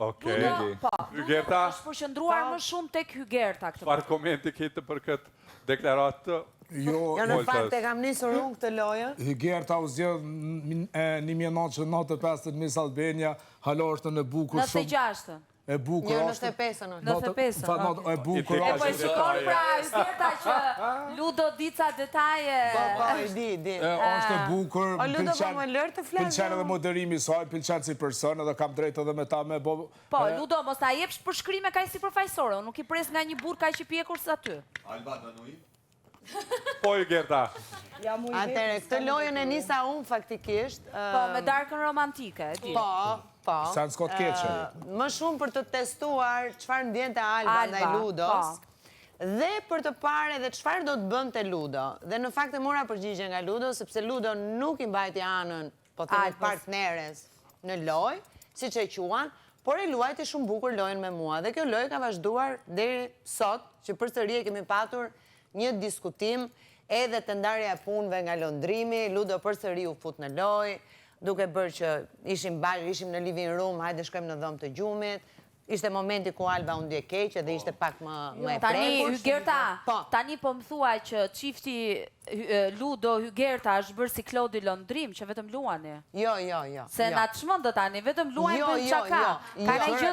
Okej. Hygerta, është përqendruar më shumë tek Hygerta këtë. çfarë komenti kete për këtë deklaratë? Jo, në fakt e kam nisur unë këtë lojë. Hygerta u zgjedh 1995 në Miss Albania, hala është në bukur shumë. 96-ën. E bukur Jo, është. 95-ën. 95-ën. E bukur Po e është. shikon pra Hygerta që Ludo dica detaje. Po, i di. Është e bukur. O Ludo, po më lërë të flasë. Pëlqen edhe moderimi i saj, pëlqen si person, edhe kam drejt edhe me ta me bo. Po, Ludo, mos ta jepsh përshkrime kaq sipërfaqësore, unë nuk i pres nga një burr kaq i pjekur sa ty. Alba Danui. Po, Hygerta. Atëre, këtë lojën e nisa unë faktikisht. Po, me darkën romantike, e di. Po. Sa në skot keqe. Më shumë për të testuar çfarë ndjente Alba ndaj Ludos. Dhe për të parë edhe çfarë do të bënte Ludo. Dhe në fakt e mora përgjigje nga Ludo, sepse Ludo nuk i mbajti anën, po themi partneres në lojë, siç e quan, por e luajti shumë bukur lojën me mua. Dhe kjo lojë ka vazhduar deri sot, që përsëri e kemi patur një diskutim edhe të ndarja e punëve nga lëndrimi, Ludo përsëri u fut në lojë, duke bërë që ishim në living room, hajde shkojmë në dhomë të gjumit, ishte momenti ku Alba u ndje keq dhe ishte pak më e prekur. Tani, Hygerta, tani po më thua që çifti Ludo Hygerta është bërë si Klodi Londrim, që vetëm luani. Jo. Se na çmend tani, vetëm luajnë për çaka. Ka një gjë